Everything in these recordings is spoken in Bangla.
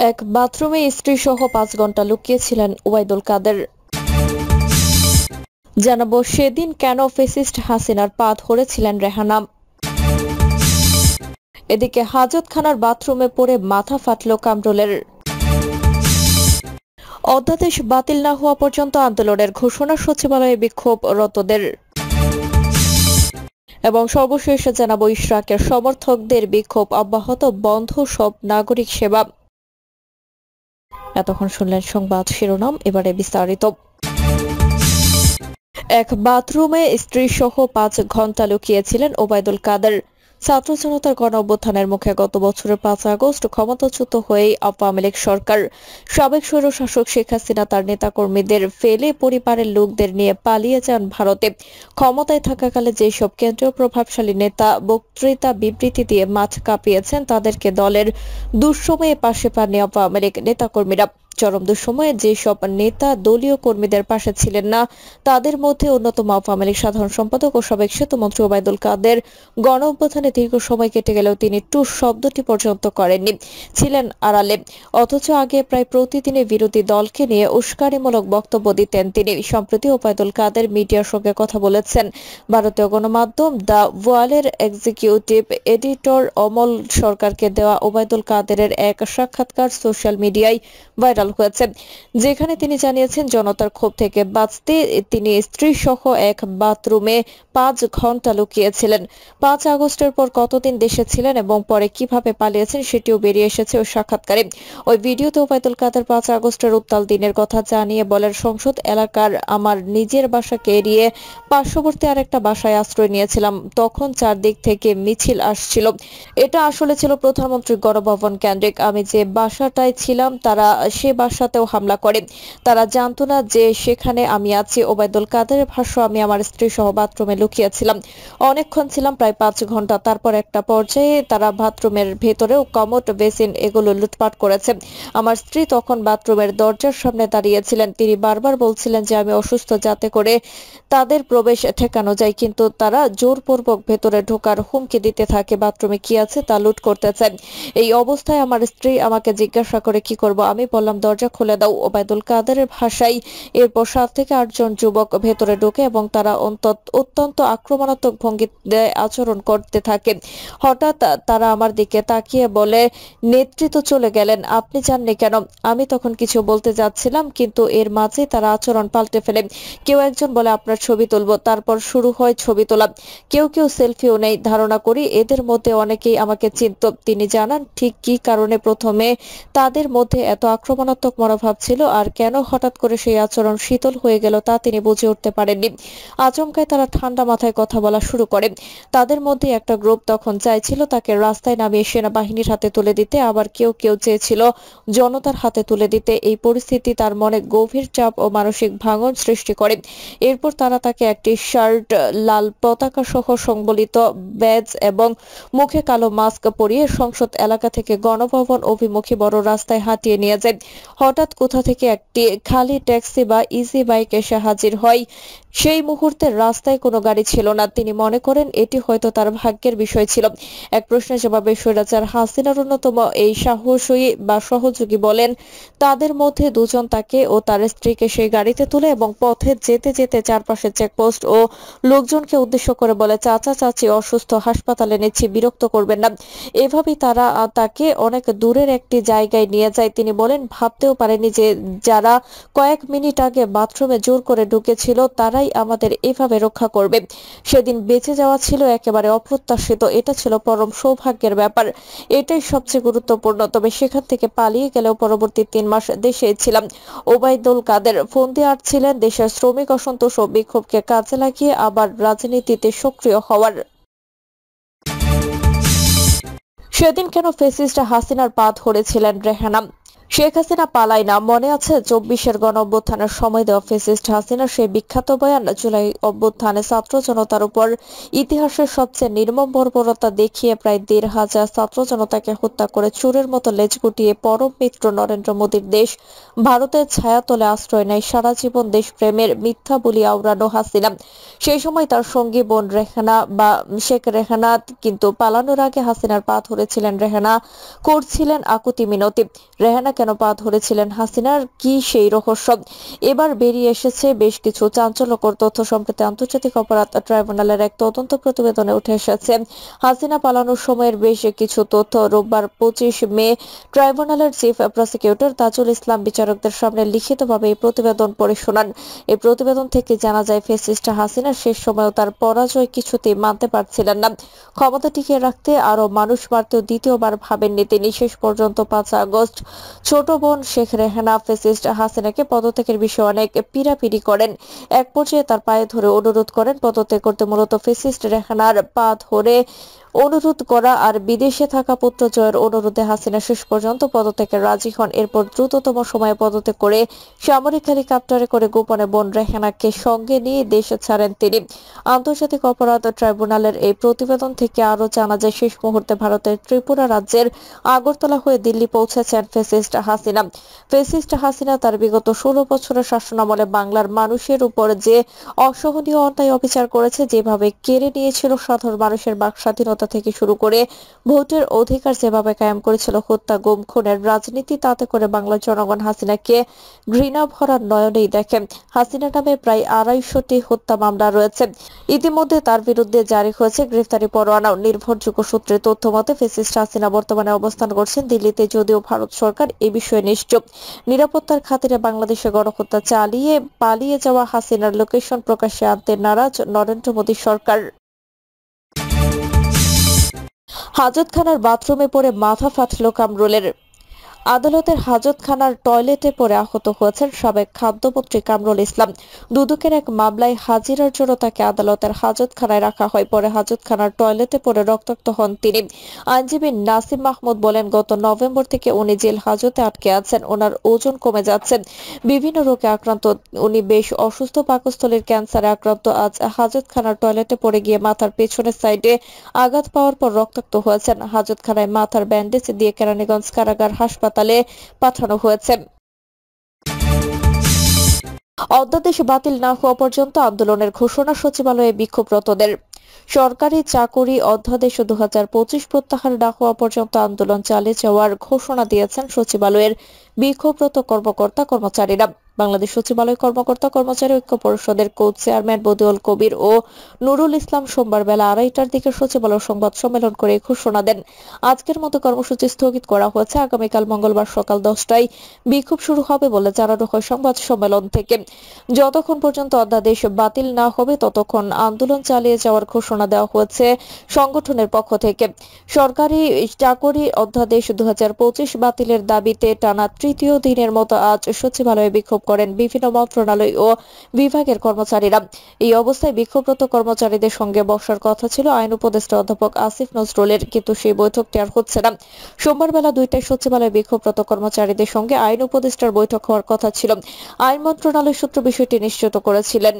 এক বাথরুমে স্ত্রী সহ ৫ ঘন্টা লুকিয়েছিলেন ওবায়দুল কাদের। জানাবো সেদিন কেন ফ্যাসিস্ট হাসিনার পা ধরেছিলেন রেহানা। এদিকে হাজতখানার বাথরুমে পড়ে মাথা ফাটল কামরুলের। অধ্যাদেশ বাতিল না হওয়া পর্যন্ত আন্দোলনের ঘোষণা, সচিবালয়ে বিক্ষোভরতদের। এবং সর্বশেষ জানাবো ইশরাকের সমর্থকদের বিক্ষোভ অব্যাহত, বন্ধ সব নাগরিক সেবা। এতক্ষণ শুনলেন সংবাদ শিরোনাম, এবারে বিস্তারিত। এক বাথরুমে স্ত্রী সহ ৫ ঘন্টা লুকিয়েছিলেন ওবায়দুল কাদের। ছাত্র জনতার গণ অভ্যুত্থানের মুখে গত বছরের ৫ আগস্ট ক্ষমতাচ্যুত হয়ে আওয়ামী লীগ সরকার সাবেক স্বৈরশাসক শেখ হাসিনা তার নেতাকর্মীদের ফেলে পরিবারের লোকদের নিয়ে পালিয়ে যান ভারতে। ক্ষমতায় থাকাকালে যেসব কেন্দ্রীয় প্রভাবশালী নেতা বক্তৃতা বিবৃতি দিয়ে মাঠ কাঁপিয়েছেন, তাদেরকে দলের দুঃসময়ে পাশে পাননি আওয়ামী লীগ নেতাকর্মীরা। চরম দুঃসময়ে যেসব নেতা দলীয় কর্মীদের পাশে ছিলেন না, তাদের মধ্যে অন্যতম আওয়ামী লীগ সাধারণ সম্পাদক ও সাবেক সেতুমন্ত্রী ওবায়দুল কাদের। গণ অভ্যুত্থানে দীর্ঘ সময় কেটে গেলেও তিনি টুস শব্দটি পর্যন্ত করেননি, ছিলেন আড়ালে। অথচ আগে প্রায় প্রতিদিনই বিরোধী দলকে নিয়ে উস্কানিমূলক বক্তব্য দিতেন তিনি। সম্প্রতি ওবায়দুল কাদের মিডিয়ার সঙ্গে কথা বলেছেন। ভারতীয় গণমাধ্যম দ্য ওয়ালের এক্সিকিউটিভ এডিটর অমল সরকারকে দেওয়া ওবায়দুল কাদেরের এক সাক্ষাৎকার সোশ্যাল মিডিয়ায় ভাইরাল হয়েছে, যেখানে তিনি জানিয়েছেন জনতার ক্ষোভ থেকে বাঁচতে তিনি স্ত্রী সহ এক বাথরুমে ৫ ঘন্টা লুকিয়েছিলেন। ৫ আগস্টের পর কতদিন দেশে ছিলেন এবং পরে কিভাবে পালিয়েছেন সেটিও বেরিয়ে এসেছে ওই সাক্ষাৎকারে। ওই ভিডিওতে ওবায়দুল কাদের ৫ আগস্টের উত্তাল দিনের কথা জানিয়ে বলেন, সংসদ এলাকার আমার নিজের বাসাকে এড়িয়ে পার্শ্ববর্তী আরেকটা বাসায় আশ্রয় নিয়েছিলাম। তখন চারদিক থেকে মিছিল আসছিল। এটা আসলে ছিল প্রধানমন্ত্রীর গণভবন কেন্দ্রিক। আমি যে বাসাটায় ছিলাম তারা সে বাসাতেও হামলা করে। তারা জানতো না যে সেখানে আমি আছি। ওবায়দুল কাদেরের ভাষ্য, আমি আমার স্ত্রী সহ বাথরুমে লুকিয়েছিলাম। অনেকক্ষণ ছিলাম, প্রায় ৫ ঘন্টা। তারপর একটা পর্যায়ে তারা বাথরুমের ভেতরেও কমোড, বেসিন এগুলো লুটপাট করেছে। আমার স্ত্রী তখন বাথরুমের দরজার সামনে দাঁড়িয়েছিলেন। তিনি বারবার বলছিলেন যে আমি অসুস্থ, যাতে করে তাদের প্রবেশ ঠেকানো যায়, কিন্তু তারা জোরপূর্বক ভেতরে ঢোকার হুমকি দিতে থাকে। বাথরুমে কি আছে তা লুট করতে চায়। এই অবস্থায় আমার স্ত্রী আমাকে জিজ্ঞাসা করে কি করব। আমি বললাম দরজা খুলে দাও। ওবায়দুল কাদেরের ভাষায় এরপর ৭ থেকে ৮ জন যুবক ভেতরে ঢোকে এবং তারা অত্যন্ত আক্রমণাত্মক ভঙ্গিতে আচরণ করতে থাকে। হঠাৎ তারা আমার দিকে তাকিয়ে বলে, নেতৃত্ব চলে গেলেন, আপনি জাননি কেন? আমি তখন কিছু বলতে যাচ্ছিলাম, কিন্তু এর মাঝে তারা আচরণ পাল্টে ফেলে। কেউ একজন বলে আপনার ছবি তুলবো। তারপর শুরু হয় ছবি তোলা। কেউ কেউ সেলফিও নেই। ধারণা করি এদের মধ্যে অনেকেই আমাকে চিনত। তিনি জানান ঠিক কি কারণে প্রথমে তাদের মধ্যে এত আক্রমণাত্মক মনোভাব ছিল আর কেন হঠাৎ করে সেই আচরণ শীতল হয়ে গেল তা তিনি বুঝে উঠতে পারেননি। আচমকায় তারা ঠান্ডা মাথায় কথা বলা শুরু করে। তাদের মধ্যে একটা গ্রুপ তখন চাইছিল তাকে রাস্তায় নামিয়ে সেনাবাহিনীর হাতে তুলে দিতে, আবার কেউ কেউ চেয়েছিল জনতার হাতে তুলে দিতে। এই পরিস্থিতি তার মনে গভীর চাপ ও মানসিক ভাঙন সৃষ্টি করে। এরপর তারা তাকে একটি শার্ট, লাল পতাকা সহ সংবলিত ব্যাজ এবং মুখে কালো মাস্ক পরিয়ে সংসদ এলাকা থেকে গণভবন অভিমুখী বড় রাস্তায় হাঁটিয়ে নিয়ে যায়। হঠাৎ কোথা থেকে একটি খালি ট্যাক্সি বা ইজি বাইক এসে হাজির হয়। সেই মুহূর্তে রাস্তায় কোনো গাড়ি ছিল না। তিনি মনে করেন এটি হয়তো তার ভাগ্যের বিষয় ছিল। এক প্রশ্নের জবাবে স্বৈরাচার হাসিনার অন্যতম এই সাহসী বা সহযোগী বলেন, তাদের মধ্যে 2 জন তাকে ও তার স্ত্রীকে সেই গাড়িতে তুলে এবং পথে যেতে যেতে চারপাশে চেকপোস্ট ও লোকজনকে উদ্দেশ্য করে বলে, চাচা চাচি অসুস্থ, হাসপাতালে নিচ্ছি, বিরক্ত করবেন না। এভাবেই তারা তাকে অনেক দূরের একটি জায়গায় নিয়ে যায়। তিনি বলেন, ভাবতেও পারেনি যে যারা কয়েক মিনিট আগে বাথরুমে জোর করে ঢুকেছিল তারাই আমাদের এভাবে রক্ষা করবে। সেদিন বেঁচে যাওয়া ছিল একেবারে অপ্রত্যাশিত। এটা ছিল পরম সৌভাগ্যের ব্যাপার। এটাই সবচেয়ে গুরুত্বপূর্ণ। তবে সেখান থেকে পালিয়ে গেলেও পরবর্তী 3 মাস দেশে ছিলাম। ওবায়দুল কাদের ফন্দি আটছিলেন দেশের শ্রমিক অসন্তোষ ও বিক্ষোভকে কাজে লাগিয়ে আবার রাজনীতিতে সক্রিয় হওয়ার। সেদিন কেন ফ্যাসিস্ট হাসিনার পা ধরেছিলেন রেহানা। শেখ হাসিনা পালায় না, মনে আছে 24-এর গণঅভ্যুত্থানের সময় দেওয়া ফ্যাসিস্ট হাসিনার সেই বিখ্যাত বয়ান? জুলাই অভ্যুত্থানে ছাত্র জনতার উপর ইতিহাসের সবচেয়ে নির্মম বর্বরতা দেখিয়ে প্রায় 1,500 ছাত্র জনতাকে হত্যা করে চোরের মতো লেজ গুটিয়ে পরম মিত্র নরেন্দ্র মোদীর দেশ ভারতের ছায়াতলে আশ্রয় নেয় সারা জীবন দেশপ্রেমের মিথ্যা বলি আওড়ানো হাসিনা। সেই সময় তার সঙ্গী বোন রেহানা বা শেখ রেহানা কিন্তু পালানোর আগে হাসিনার পা ধরেছিলেন রেহানা, করছিলেন আকুতি মিনতি। রেহানা কেন পা ধরেছিলেন হাসিনার, কি সেই রহস্য? এবার বেরিয়ে এসেছে বেশ কিছু চাঞ্চল্যকর তথ্য। সম্প্রতি আন্তর্জাতিক অপরাধ ট্রাইব্যুনালের এক তদন্ত প্রতিবেদনে উঠে এসেছে হাসিনা পালানোর সময়ের বেশ কিছু তথ্য। রোববার 25 মে ট্রাইব্যুনালের চিফ প্রসিকিউটর তাজুল ইসলাম বিচারকদের সামনে লিখিতভাবে এই প্রতিবেদন পড়ে শোনান। এই প্রতিবেদন থেকে জানা যায় ফ্যাসিস্ট হাসিনা শেষ সময়েও তার পরাজয় কিছুতেই মানতে পারছিলেন না। ক্ষমতা টিকিয়ে রাখতে আরো মানুষ মারতেও দ্বিতীয়বার ভাবেননি তিনি। শেষ পর্যন্ত 5 আগস্ট ছোট বোন শেখ রেহানা ফ্যাসিস্ট হাসিনাকে পদত্যাগের বিষয়ে অনেক পীড়াপিড়ি করেন। এক পর্যায়ে তার পায়ে ধরে অনুরোধ করেন পদত্যাগ করতে। মূলত ফ্যাসিস্ট রেহানার পা ধরে অনুরোধ করা আর বিদেশে থাকা পুত্র জয়ের অনুরোধে হাসিনা শেষ পর্যন্ত পদত্যাগে রাজি হন। এরপর দ্রুততম সময়ে পদত্যাগ করে সামরিক হেলিকপ্টারে করে গোপনে বোন রেহানাকে সঙ্গে নিয়ে দেশে ছাড়েন তিনি। আন্তর্জাতিক অপরাধ ট্রাইব্যুনালের এই প্রতিবেদন থেকে আরো জানা যায় শেষ মুহূর্তে ভারতের ত্রিপুরা রাজ্যের আগরতলা হয়ে দিল্লি পৌঁছেছেন ফ্যাসিস্ট হাসিনা। ফ্যাসিস্ট হাসিনা তার বিগত 16 বছরের শাসনামলে বাংলার মানুষের উপর যে অসহনীয় অন্যায় অবিচার করেছে, যেভাবে কেড়ে নিয়েছিল সাধারণ মানুষের বাক স্বাধীনতা থেকে শুরু করে ভোটের অধিকার যেভাবে কায়েম করেছিল, হত্যা গুম খুনের রাজনীতি, তাতে করে বাংলার জনগণ হাসিনাকে ঘৃণা ভরা নয়নেই দেখে। হাসিনা নামে প্রায় 250টি হত্যা মামলা রয়েছে। ইতিমধ্যে তার বিরুদ্ধে জারি হয়েছে গ্রেফতারি পরোয়ানাও। নির্ভরযোগ্য সূত্রে তথ্য মতে ফ্যাসিস্ট হাসিনা বর্তমানে অবস্থান করছেন দিল্লিতে, যদিও ভারত সরকার এ বিষয়ে নিশ্চুপ। নিরাপত্তার খাতিরে বাংলাদেশে গণহত্যা চালিয়ে পালিয়ে যাওয়া হাসিনার লোকেশন প্রকাশ্যে আনতে নারাজ নরেন্দ্র মোদী সরকার। হাজতখানার বাথরুমে পড়ে মাথা ফাটল কামরুলের। আদালতের হাজতখানার টয়লেটে পড়ে আহত হয়েছেন সাবেক খাদ্যমন্ত্রী কামরুল ইসলাম। দুদকের এক মামলায় হাজিরার জন্য তাকে আদালতের হাজতখানায় রাখা হয়। পরে হাজতখানার টয়লেটে পড়ে রক্তাক্ত হন তিনি। আইনজীবী নাসিম মাহমুদ বলেন, গত নভেম্বর থেকে উনি জেল হাজতে আটকে আছেন। ওনার ওজন কমে যাচ্ছে, বিভিন্ন রোগে আক্রান্ত উনি, বেশ অসুস্থ, পাকস্থলীর ক্যান্সারে আক্রান্ত। আজ হাজতখানার টয়লেটে পড়ে গিয়ে মাথার পেছনের সাইডে আঘাত পাওয়ার পর রক্তাক্ত হয়েছেন। হাজতখানায় মাথার ব্যান্ডেজ দিয়ে কেরানীগঞ্জ কারাগার হাসপাতালে পাঠানো হয়েছে। অধ্যাদেশ বাতিল না হওয়া পর্যন্ত আন্দোলনের ঘোষণা সচিবালয়ে বিক্ষোভরতদের। সরকারি চাকুরি অধ্যাদেশ 2025 প্রত্যাহার না হওয়া পর্যন্ত আন্দোলন চালিয়ে যাওয়ার ঘোষণা দিয়েছেন সচিবালয়ের বিক্ষোভরত কর্মকর্তা কর্মচারীরা। বাংলাদেশ সচিবালয় কর্মকর্তা কর্মচারী ঐক্য পরিষদের কোচ চেয়ারম্যান বদিউল কবির ও নুরুল ইসলাম সোমবার বেলা 2:30টার দিকে সচিবালয় সংবাদ সম্মেলন করে ঘোষণা দেন। আজকের মতো কর্মসূচি স্থগিত করা হয়েছে। আগামীকাল মঙ্গলবার সকাল 10টায় বিক্ষোভ শুরু হবে বলে জানানো হয় সংবাদ সম্মেলন থেকে। যতক্ষণ পর্যন্ত অধ্যাদেশ বাতিল না হবে ততক্ষণ আন্দোলন চালিয়ে যাওয়ার ঘোষণা দেওয়া হয়েছে সংগঠনের পক্ষ থেকে। সরকারি চাকরি অধ্যাদেশ 2025 বাতিলের দাবিতে টানা তৃতীয় দিনের মতো আজ সচিবালয়ে বিক্ষোভ করেন বিভিন্ন মন্ত্রণালয় ও বিভাগের কর্মচারীরা। এই অবস্থায় বিক্ষোভরত কর্মচারীদের সঙ্গে বসার কথা ছিল আইন উপদেষ্টা অধ্যাপক আসিফ নজরুলের, কিন্তু সেই বৈঠকটি আর হচ্ছে না। সোমবার বেলা 2টায় সচিবালয়ে বিক্ষোভরত কর্মচারীদের সঙ্গে আইন উপদেষ্টার বৈঠক হওয়ার কথা ছিল। আইন মন্ত্রণালয় সূত্র বিষয়টি নিশ্চিত করেছিলেন।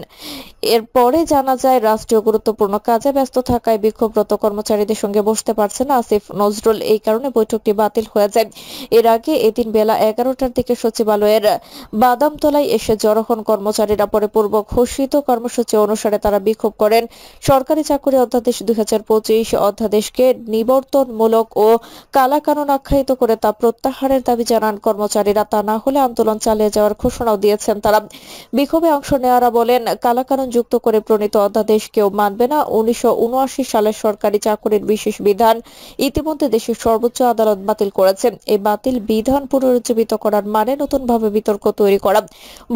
এরপরে জানা যায় রাষ্ট্রীয় গুরুত্বপূর্ণ কাজে ব্যস্ত থাকায় বিক্ষোভরত কর্মচারীদের সঙ্গে বসতে পারছেন না আসিফ নজরুল। এই কারণে বৈঠকটি বাতিল হয়ে যায়। এর আগে এদিন বেলা 11টার দিকে সচিবালয়ের বাদামতলায় এসে জড়ো হন কর্মচারীরা। পরে পূর্ব ঘোষিত কর্মসূচি অনুসারে তারা বিক্ষোভ করেন। সরকারি চাকরি অধ্যাদেশ 2025 অধ্যাদেশকে নিবর্তনমূলক ও কালাকানুন আখ্যায়িত করে তা প্রত্যাহারের দাবি জানান কর্মচারীরা। তা না হলে আন্দোলন চালিয়ে যাওয়ার ঘোষণাও দিয়েছেন তারা। বিক্ষোভে অংশ নেওয়ারা বলেন, কালাকানুন যুক্ত করে প্রণীত অধ্যাদেশ কেউ মানবে না। 1979 সালের সরকারি চাকরির বিশেষ বিধান ইতিমধ্যে দেশের সর্বোচ্চ আদালত বাতিল করেছে। এই বাতিল বিধান পুনরুজ্জীবিত করার মানে নতুনভাবে বিতর্ক তৈরি করা।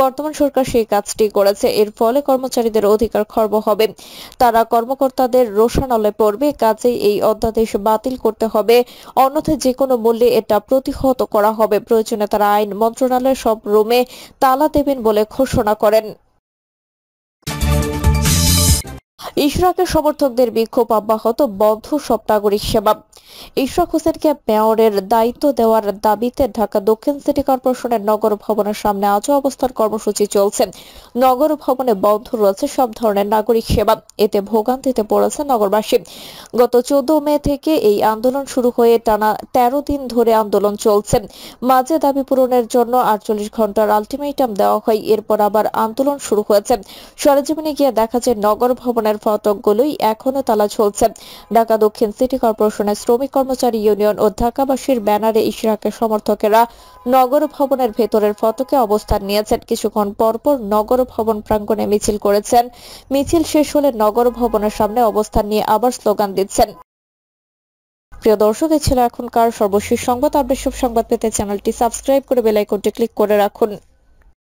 বর্তমান সরকার সেই কাজটি করেছে। এর ফলে কর্মচারীদের অধিকার খর্ব হবে, তারা কর্মকর্তাদের রোষানলে পড়বে। কাজেই এই অধ্যাদেশ বাতিল করতে হবে, অন্যথায় যে কোনো মূল্যে এটা প্রতিহত করা হবে। প্রয়োজনে তারা আইন মন্ত্রণালয়ের সব রুমে তালা দেবেন বলে ঘোষণা করেন। ইশরাকের সমর্থকদের বিক্ষোভ অব্যাহত, বন্ধ সব নাগরিক সেবা। ইশরাক হোসেনকে মেয়রের দায়িত্ব দেওয়ার দাবিতে ঢাকা দক্ষিণ সিটি কর্পোরেশনের নগর ভবনের সামনে আজও অবস্থান কর্মসূচি চলছে। নগর ভবনে বন্ধ রয়েছে সব ধরনের নাগরিক সেবা। এতে ভোগান্তিতে পড়েছে নগরবাসী। গত 14 মে থেকে এই আন্দোলন শুরু হয়ে টানা 13 দিন ধরে আন্দোলন চলছে। মাঝে দাবি পূরণের জন্য 48 ঘন্টার আলটিমেটাম দেওয়া হয়। এরপর আবার আন্দোলন শুরু হয়েছে। সরেজমিনে গিয়ে দেখা যায় নগর ভবনের ফটকগুলোই এখনো তালা ঝুলছে। ঢাকা দক্ষিণ সিটি কর্পোরেশনের শ্রমিক কর্মচারী ইউনিয়ন ও ঢাকাবাসীর ব্যানারে ইশরাকের সমর্থকেরা নগর ভবনের ভেতরের ফটকে অবস্থান নিয়েছেন। কিছুক্ষণ পরপর নগর ভবন প্রাঙ্গণে মিছিল করেছেন। মিছিল শেষ হলে নগর ভবনের সামনে অবস্থান নিয়ে আবার স্লোগান দিচ্ছেন। প্রিয় দর্শক, এই ছিল এখনকার সর্বশেষ সংবাদ। আপডেট সব সংবাদ পেতে চ্যানেলটি সাবস্ক্রাইব করে বেল আইকনটি ক্লিক করে রাখুন।